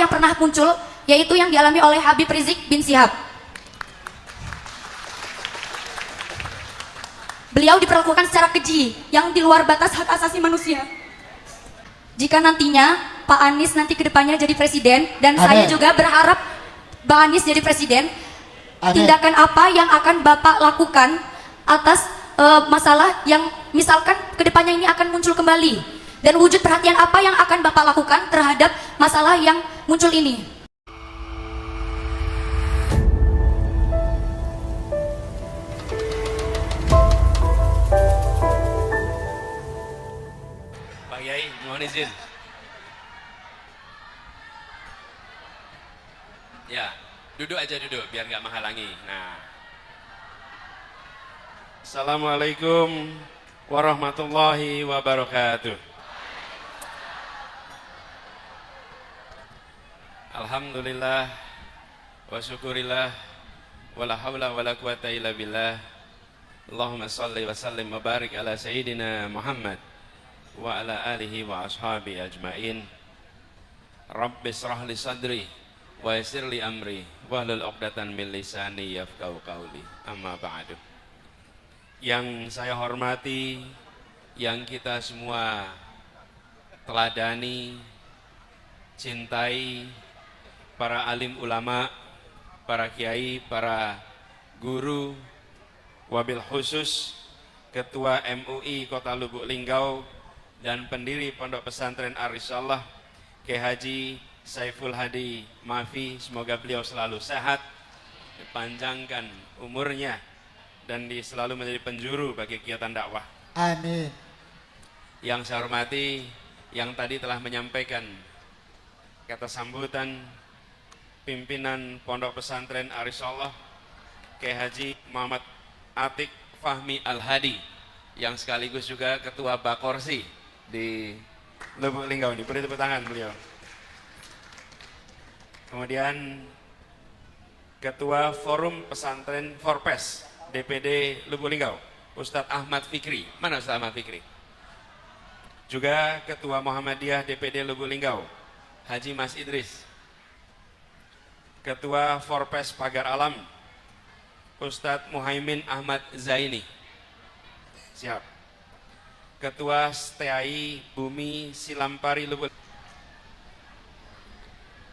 yang pernah muncul, yaitu yang dialami oleh Habib Rizik bin Syihab. Beliau diperlakukan secara keji yang di luar batas hak asasi manusia. Jika nantinya Pak Anies nanti kedepannya jadi presiden, dan saya juga berharap Pak Anies jadi presiden, tindakan apa yang akan Bapak lakukan atas masalah yang misalkan kedepannya ini akan muncul kembali, dan wujud perhatian apa yang akan Bapak lakukan terhadap masalah yang muncul ini? Pak Yai, mohon izin. Ya, duduk aja duduk biar nggak menghalangi. Nah, Assalamualaikum warahmatullahi wabarakatuh. Alhamdulillah wa syukurillah wa la hawla wa la quwata illa billah. Allahumma salli wa sallim wa barik ala sayyidina Muhammad wa ala alihi wa ashabi ajmain. Rabbi israh li sadri wa yassir li amri wahlul 'uqdatan min lisani yafqahu qawli. Amma ba'du. Yang saya hormati, yang kita semua teladani, cintai, para alim ulama, para kiai, para guru, wabil khusus Ketua MUI Kota Lubuk Linggau dan pendiri Pondok Pesantren Ar-Risalah Kyai Haji Saiful Hadi Maafi, semoga beliau selalu sehat, dipanjangkan umurnya, dan selalu menjadi penjuru bagi kegiatan dakwah. Amin. Yang saya hormati, yang tadi telah menyampaikan kata sambutan pimpinan Pondok Pesantren Ar-Risalah Kyai Haji Muhammad Atik Fahmi Al-Hadi, yang sekaligus juga Ketua Bakorsi di Lubuk Linggau. Beri tepuk tangan beliau. Kemudian Ketua Forum Pesantren Forpes DPD Lubuk Linggau, Ustadz Ahmad Fikri. Mana Ustadz Ahmad Fikri? Juga Ketua Muhammadiyah DPD Lubuk Linggau, Haji Mas Idris. Ketua Forpes Pagar Alam, Ustadz Muhaimin Ahmad Zaini. Siap. Ketua STAI Bumi Silampari Lubuk.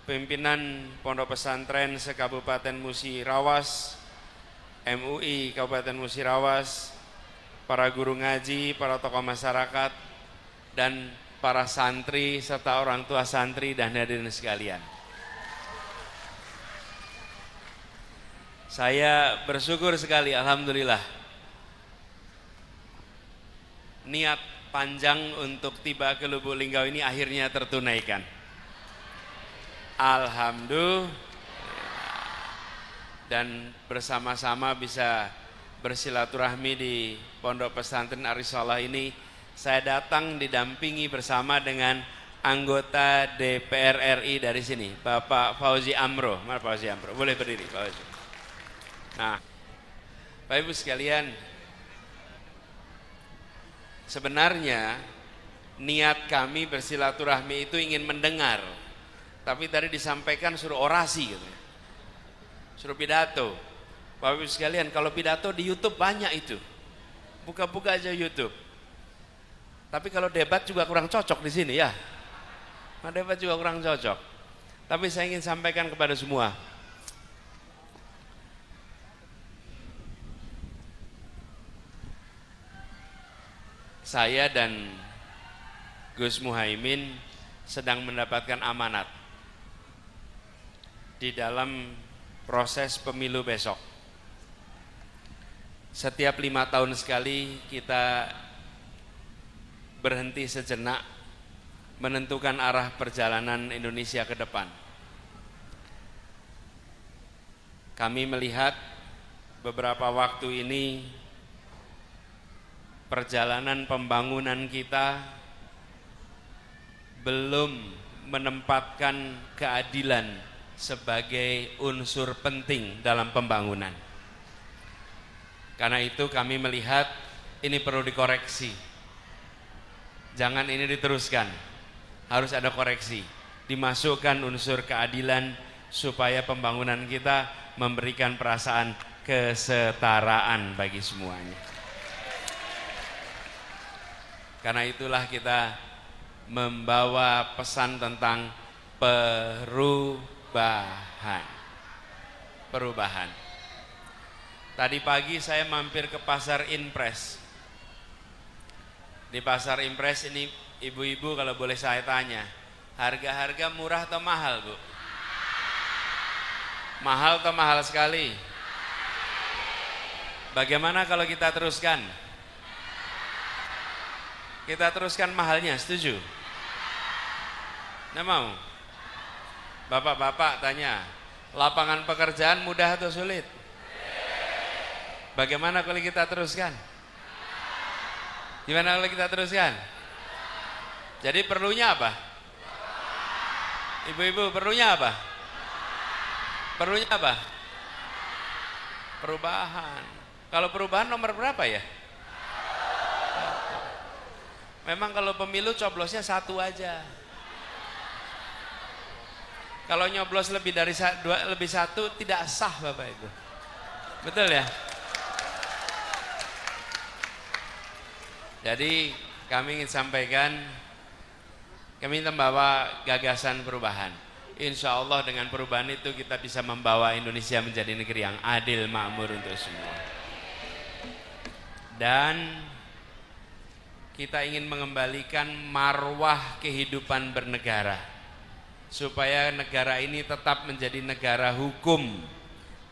Pimpinan Pondok Pesantren se-Kabupaten Musirawas, MUI Kabupaten Musirawas, para guru ngaji, para tokoh masyarakat, dan para santri serta orang tua santri dan hadirin sekalian. Saya bersyukur sekali, alhamdulillah, niat panjang untuk tiba ke Lubuk Linggau ini akhirnya tertunaikan. Alhamdulillah, dan bersama-sama bisa bersilaturahmi di Pondok Pesantren Ar-Risalah ini. Saya datang didampingi bersama dengan anggota DPR RI dari sini, Bapak Fauzi Amro. Mana Fauzi Amro? Boleh berdiri, Pak Fauzi. Nah, Bapak Ibu sekalian, sebenarnya niat kami bersilaturahmi itu ingin mendengar, tapi tadi disampaikan suruh orasi gitu. Suruh pidato. Bapak Ibu sekalian, kalau pidato di YouTube banyak itu. Buka-buka aja YouTube. Tapi kalau debat juga kurang cocok di sini ya. Nah, debat juga kurang cocok. Tapi saya ingin sampaikan kepada semua. Saya dan Gus Muhaimin sedang mendapatkan amanat di dalam proses pemilu besok. Setiap 5 tahun sekali kita berhenti sejenak menentukan arah perjalanan Indonesia ke depan. Kami melihat beberapa waktu ini perjalanan pembangunan kita belum menempatkan keadilan sebagai unsur penting dalam pembangunan. Karena itu kami melihat ini perlu dikoreksi. Jangan ini diteruskan, harus ada koreksi. dimasukkan unsur keadilan supaya pembangunan kita memberikan perasaan kesetaraan bagi semuanya. Karena itulah kita membawa pesan tentang perubahan. Tadi pagi saya mampir ke pasar Impres. Di pasar Impres ini ibu-ibu kalau boleh saya tanya, harga-harga murah atau mahal, Bu? Mahal atau mahal sekali? Bagaimana kalau kita teruskan? Kita teruskan mahalnya, setuju? Nggak mau? Bapak-bapak tanya, lapangan pekerjaan mudah atau sulit? Bagaimana kalau kita teruskan? Gimana kalau kita teruskan? Jadi perlunya apa? Ibu-ibu perlunya apa? Perlunya apa? Perubahan. Kalau perubahan nomor berapa ya? Memang kalau pemilu coblosnya satu aja. Kalau nyoblos lebih dari lebih satu tidak sah Bapak Ibu. Betul ya? Jadi kami ingin sampaikan, kami membawa gagasan perubahan. Insya Allah dengan perubahan itu kita bisa membawa Indonesia menjadi negeri yang adil, makmur untuk semua. Dan kita ingin mengembalikan marwah kehidupan bernegara, supaya negara ini tetap menjadi negara hukum,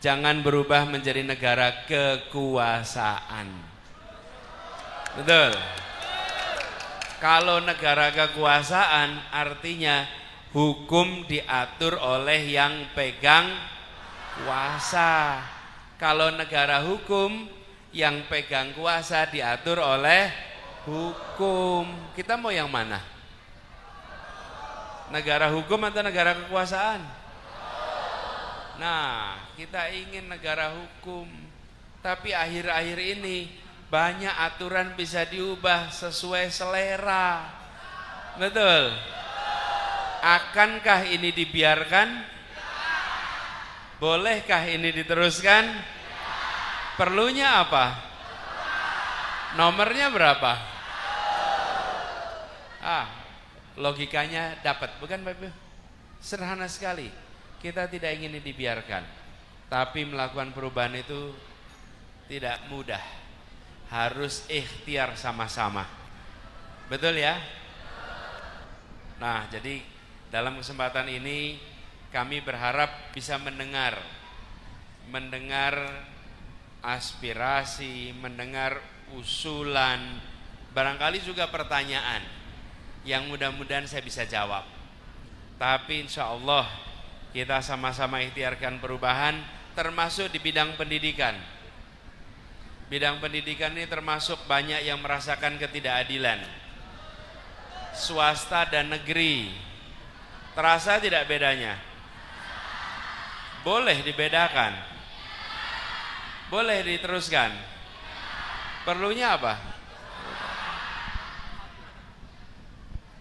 jangan berubah menjadi negara kekuasaan. Betul. Kalau negara kekuasaan artinya hukum diatur oleh yang pegang kuasa. Kalau negara hukum, yang pegang kuasa diatur oleh hukum. Kita mau yang mana? Negara hukum atau negara kekuasaan? Nah, kita ingin negara hukum. Tapi akhir-akhir ini banyak aturan bisa diubah sesuai selera. Betul? Akankah ini dibiarkan? Bolehkah ini diteruskan? Perlunya apa? Nomornya berapa? Logikanya dapat, bukan Bapak Ibu? Sederhana sekali. Kita tidak ingin ini dibiarkan. Tapi melakukan perubahan itu tidak mudah. Harus ikhtiar sama-sama. Betul ya? Nah, jadi dalam kesempatan ini kami berharap bisa mendengar aspirasi, mendengar usulan, barangkali juga pertanyaan yang mudah-mudahan saya bisa jawab. Tapi insya Allah kita sama-sama ikhtiarkan perubahan, termasuk di bidang pendidikan. Bidang pendidikan ini termasuk banyak yang merasakan ketidakadilan. Swasta dan negeri. Terasa tidak bedanya? Boleh dibedakan? Boleh diteruskan? Perlunya apa?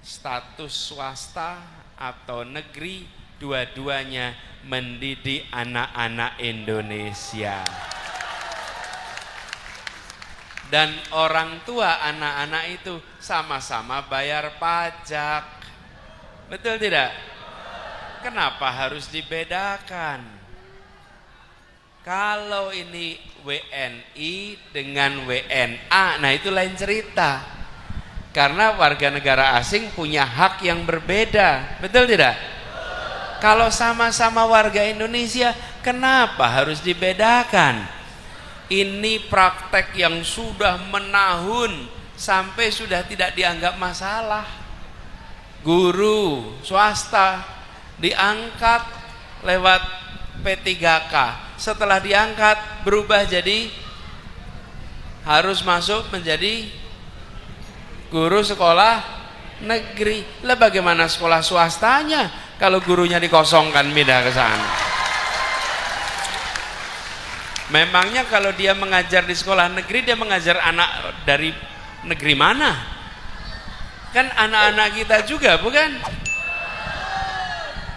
Status swasta atau negeri, dua-duanya mendidik anak-anak Indonesia. Dan orang tua anak-anak itu sama-sama bayar pajak. Betul tidak? Kenapa harus dibedakan? Kalau ini WNI dengan WNA, nah itu lain cerita. Karena warga negara asing punya hak yang berbeda. Betul tidak? Kalau sama-sama warga Indonesia, kenapa harus dibedakan? Ini praktek yang sudah menahun sampai sudah tidak dianggap masalah. Guru swasta diangkat lewat P3K. Setelah diangkat berubah jadi harus masuk menjadi guru sekolah negeri. Lah bagaimana sekolah swastanya kalau gurunya dikosongkan pindah ke sana? Memangnya kalau dia mengajar di sekolah negeri, dia mengajar anak dari negeri mana? Kan anak-anak kita juga, bukan?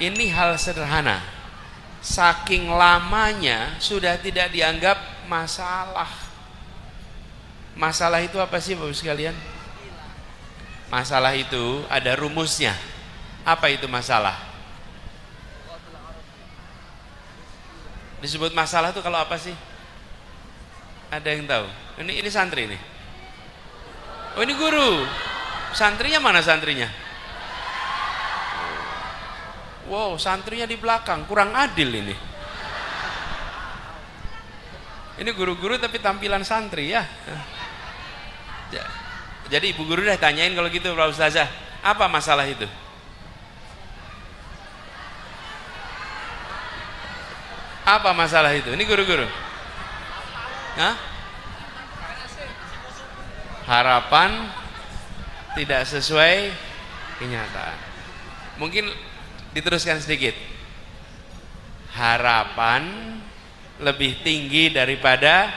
Ini hal sederhana. Saking lamanya sudah tidak dianggap masalah. Masalah itu apa sih Bapak sekalian? Masalah itu ada rumusnya. Apa itu masalah? Disebut masalah itu kalau apa sih? Ada yang tahu? Ini santri nih. Oh ini guru. Santrinya mana santrinya? Wow, santrinya di belakang, kurang adil ini. Ini guru-guru tapi tampilan santri ya. Jadi ibu guru dah tanyain kalau gitu Pak Ustazah, apa masalah itu? Apa masalah itu? Ini guru-guru. Hah? Harapan tidak sesuai kenyataan. Mungkin diteruskan sedikit. Harapan lebih tinggi daripada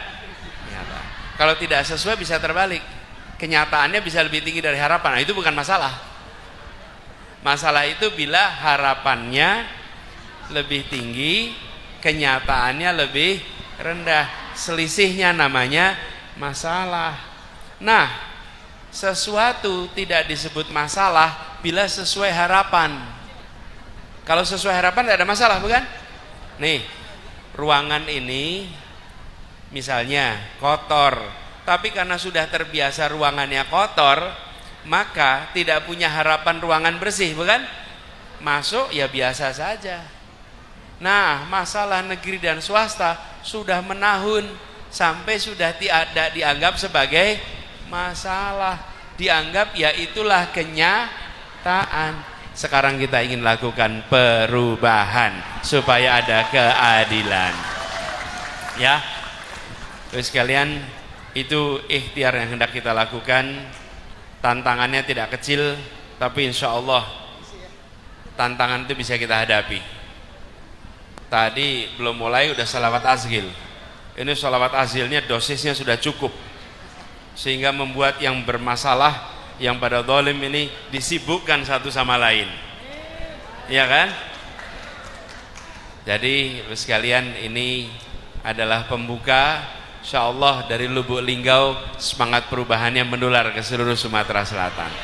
kenyataan. Kalau tidak sesuai bisa terbalik. Kenyataannya bisa lebih tinggi dari harapan. Nah, itu bukan masalah. Masalah itu bila harapannya lebih tinggi, kenyataannya lebih rendah. Selisihnya namanya masalah. Nah, sesuatu tidak disebut masalah bila sesuai harapan. Kalau sesuai harapan tidak ada masalah, bukan? Nih, ruangan ini misalnya kotor, tapi karena sudah terbiasa ruangannya kotor, maka tidak punya harapan ruangan bersih, bukan? Masuk ya biasa saja. Nah, masalah negeri dan swasta sudah menahun sampai sudah tidak dianggap sebagai masalah, dianggap ya itulah kenyataan. Sekarang kita ingin lakukan perubahan supaya ada keadilan. Ya, terus sekalian, itu ikhtiar yang hendak kita lakukan. Tantangannya tidak kecil, tapi insya Allah tantangan itu bisa kita hadapi. Tadi belum mulai udah salawat azhil. Ini salawat azhilnya dosisnya sudah cukup, sehingga membuat yang bermasalah, yang pada zalim ini disibukkan satu sama lain, ya kan? Jadi sekalian, ini adalah pembuka, insya Allah dari Lubuk Linggau semangat perubahannya menular ke seluruh Sumatera Selatan.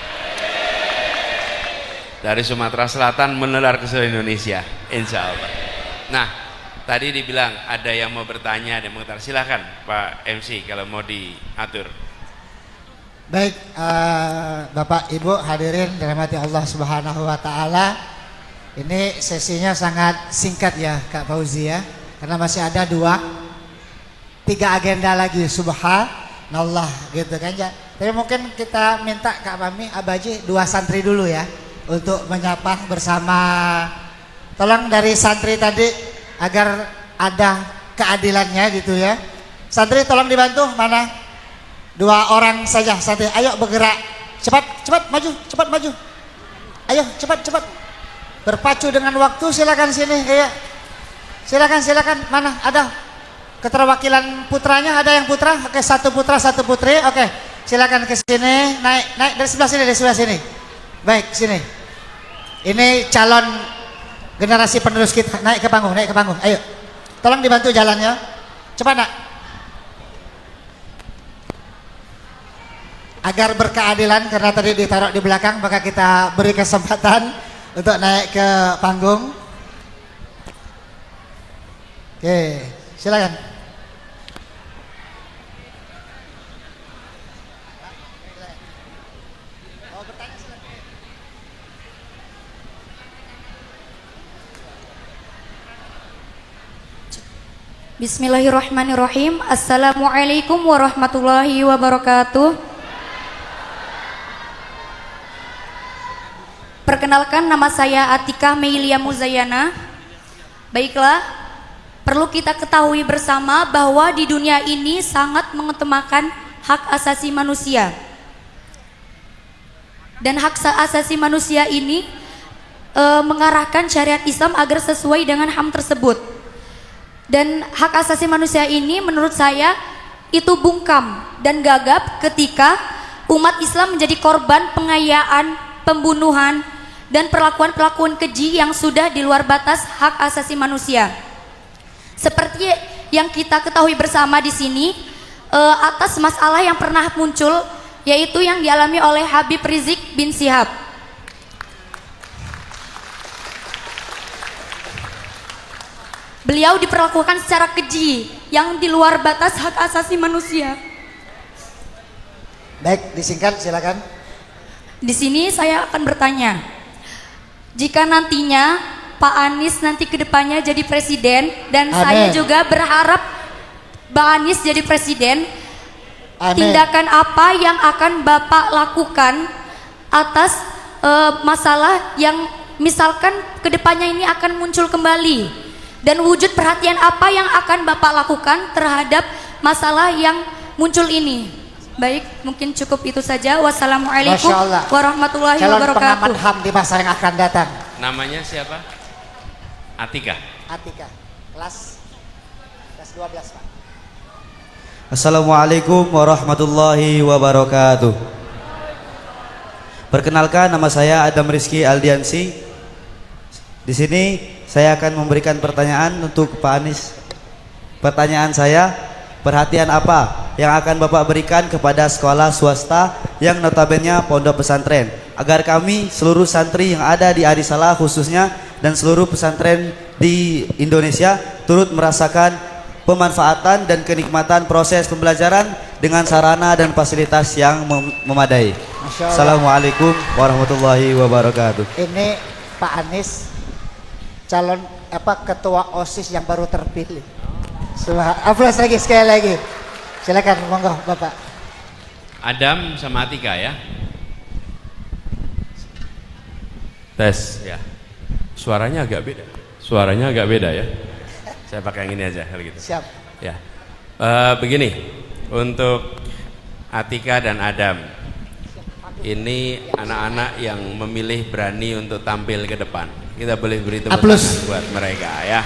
Dari Sumatera Selatan menular ke seluruh Indonesia, insya Allah. Nah, tadi dibilang ada yang mau bertanya, ada yang mau bertanya. Silakan Pak MC kalau mau diatur. Baik, Bapak Ibu hadirin dirahmati Allah Subhanahu wa taala. Ini sesinya sangat singkat ya Kak Fauzi ya, karena masih ada 3 agenda lagi, subhanallah gitu kan ya. Tapi mungkin kita minta Kak Mami Abaji 2 santri dulu ya untuk menyapa bersama. Tolong dari santri tadi agar ada keadilannya gitu ya. Santri tolong dibantu, mana? 2 orang saja santri, ayo bergerak, cepat maju, ayo cepat, berpacu dengan waktu. Silakan sini, kayak silakan, mana ada keterwakilan putranya, ada yang putra? Oke, 1 putra 1 putri, oke, silakan ke sini, naik dari sebelah sini, baik sini. Ini calon generasi penerus kita, naik ke panggung, ayo, tolong dibantu jalannya, cepat nak. Agar berkeadilan, karena tadi ditaruh di belakang, maka kita beri kesempatan untuk naik ke panggung. Oke, silakan. Bismillahirrahmanirrahim. Assalamualaikum warahmatullahi wabarakatuh. Perkenalkan, nama saya Atika Meilia Muzayana. Baiklah, perlu kita ketahui bersama bahwa di dunia ini sangat mengutamakan hak asasi manusia. Dan hak asasi manusia ini mengarahkan syariat Islam agar sesuai dengan HAM tersebut. Dan hak asasi manusia ini menurut saya itu bungkam dan gagap ketika umat Islam menjadi korban pengayaan, pembunuhan, dan perlakuan-perlakuan keji yang sudah di luar batas hak asasi manusia. Seperti yang kita ketahui bersama di sini, atas masalah yang pernah muncul, yaitu yang dialami oleh Habib Rizik bin Syihab. Beliau diperlakukan secara keji yang di luar batas hak asasi manusia. Baik, disingkat silakan. Di sini saya akan bertanya, jika nantinya Pak Anies nanti kedepannya jadi presiden, dan Amin. saya juga berharap Pak Anies jadi presiden, Amin. tindakan apa yang akan Bapak lakukan atas masalah yang misalkan kedepannya ini akan muncul kembali, dan wujud perhatian apa yang akan Bapak lakukan terhadap masalah yang muncul ini? Baik, mungkin cukup itu saja. Wassalamualaikum Masya Allah. warahmatullahi Calon wabarakatuh. pengamat HAM di masa yang akan datang. Namanya siapa? Atika. Atika, kelas 12 Pak. Assalamualaikum warahmatullahi wabarakatuh. Perkenalkan, nama saya Adam Rizky Aldiansi. Di sini saya akan memberikan pertanyaan untuk Pak Anies. Pertanyaan saya, perhatian apa yang akan Bapak berikan kepada sekolah swasta yang notabene pondok pesantren, agar kami seluruh santri yang ada di Arisalah khususnya dan seluruh pesantren di Indonesia turut merasakan pemanfaatan dan kenikmatan proses pembelajaran dengan sarana dan fasilitas yang memadai. Masya Allah. Assalamualaikum warahmatullahi wabarakatuh. Ini Pak Anies, calon ketua OSIS yang baru terpilih. Aplaus lagi sekali lagi. Silakan, monggo Bapak. Adam sama Atika ya. Tes ya. Suaranya agak beda. Suaranya agak beda ya. Saya pakai yang ini aja kalau gitu. Siap. Ya. Begini, untuk Atika dan Adam, ini anak-anak yang memilih berani untuk tampil ke depan. Kita boleh beri tepuk Aplaus tangan buat mereka ya.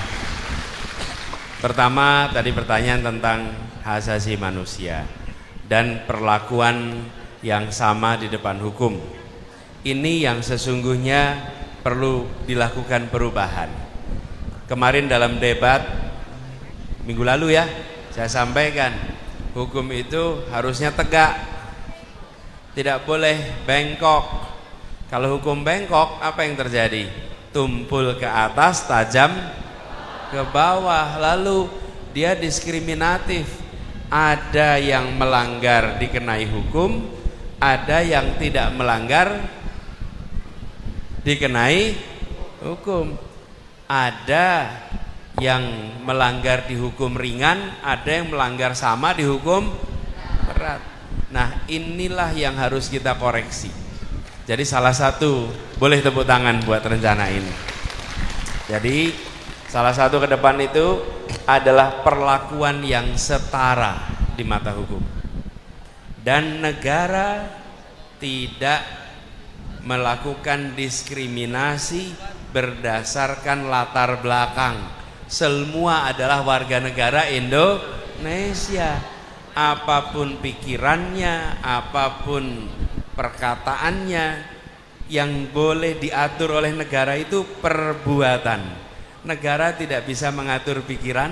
Pertama, tadi pertanyaan tentang hak asasi manusia dan perlakuan yang sama di depan hukum. Ini yang sesungguhnya perlu dilakukan perubahan. Kemarin dalam debat minggu lalu ya, saya sampaikan hukum itu harusnya tegak, tidak boleh bengkok. Kalau hukum bengkok, apa yang terjadi? Tumpul ke atas, tajam ke bawah, lalu dia diskriminatif. Ada yang melanggar dikenai hukum, ada yang tidak melanggar dikenai hukum. Ada yang melanggar dihukum ringan, ada yang melanggar sama dihukum berat. Nah, inilah yang harus kita koreksi. Jadi salah satu, boleh tepuk tangan buat rencana ini. Jadi salah satu ke depan itu adalah perlakuan yang setara di mata hukum. Dan negara tidak melakukan diskriminasi berdasarkan latar belakang. Semua adalah warga negara Indonesia. Apapun pikirannya, apapun perkataannya, yang boleh diatur oleh negara itu perbuatan. Negara tidak bisa mengatur pikiran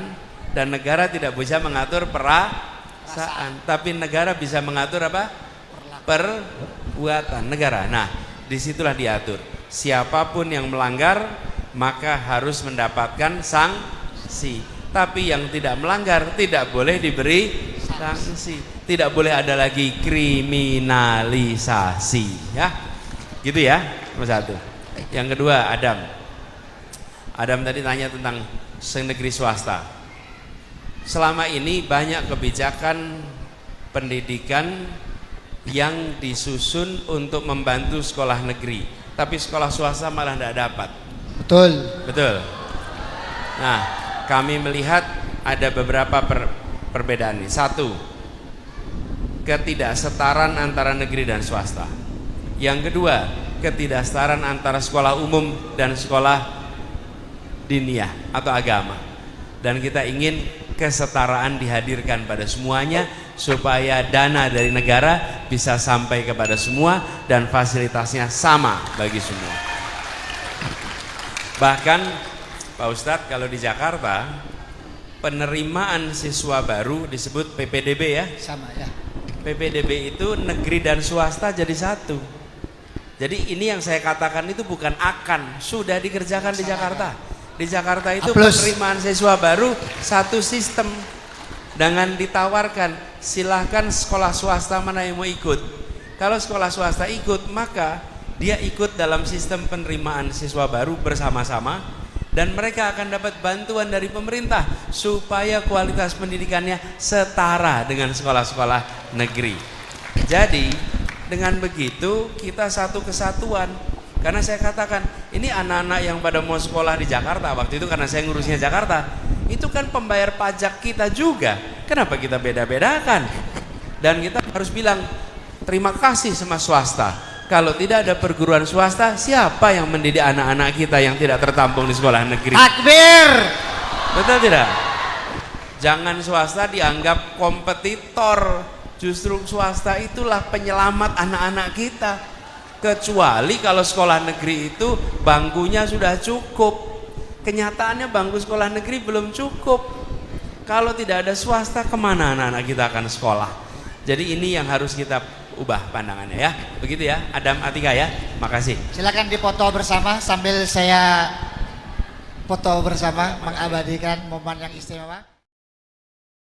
dan negara tidak bisa mengatur perasaan, tapi negara bisa mengatur apa? Perbuatan negara. Nah, disitulah diatur. Siapapun yang melanggar maka harus mendapatkan sanksi. Tapi yang tidak melanggar tidak boleh diberi sanksi. Tidak boleh ada lagi kriminalisasi, ya. Gitu ya, nomor satu. Yang kedua, Adam tadi tanya tentang negeri swasta. Selama ini banyak kebijakan pendidikan yang disusun untuk membantu sekolah negeri, tapi sekolah swasta malah tidak dapat. Betul. Nah, kami melihat ada beberapa perbedaan ini. Satu, ketidaksetaraan antara negeri dan swasta. Yang kedua, ketidaksetaraan antara sekolah umum dan sekolah diniyah atau agama. Dan kita ingin kesetaraan dihadirkan pada semuanya supaya dana dari negara bisa sampai kepada semua dan fasilitasnya sama bagi semua. Bahkan Pak Ustadz, kalau di Jakarta penerimaan siswa baru disebut PPDB ya. Sama ya. PPDB itu negeri dan swasta jadi satu. Jadi ini yang saya katakan itu bukan akan, sudah dikerjakan di Jakarta. Di Jakarta itu penerimaan siswa baru satu sistem. Dengan ditawarkan, silahkan sekolah swasta mana yang mau ikut. Kalau sekolah swasta ikut, maka dia ikut dalam sistem penerimaan siswa baru bersama-sama. Dan mereka akan dapat bantuan dari pemerintah supaya kualitas pendidikannya setara dengan sekolah-sekolah negeri. Jadi dengan begitu kita satu kesatuan. Karena saya katakan ini anak-anak yang pada mau sekolah di Jakarta, waktu itu karena saya ngurusnya Jakarta, itu kan pembayar pajak kita juga. Kenapa kita beda-bedakan? Dan kita harus bilang terima kasih sama swasta. Kalau tidak ada perguruan swasta, siapa yang mendidik anak-anak kita yang tidak tertampung di sekolah negeri? Takbir. Betul tidak? Jangan swasta dianggap kompetitor. Justru swasta itulah penyelamat anak-anak kita. Kecuali kalau sekolah negeri itu bangkunya sudah cukup. Kenyataannya bangku sekolah negeri belum cukup. Kalau tidak ada swasta, kemana anak-anak kita akan sekolah? Jadi ini yang harus kita ubah pandangannya ya. Begitu ya, Adam Atika ya. Makasih. Silakan dipoto bersama sambil saya foto bersama mengabadikan momen yang istimewa.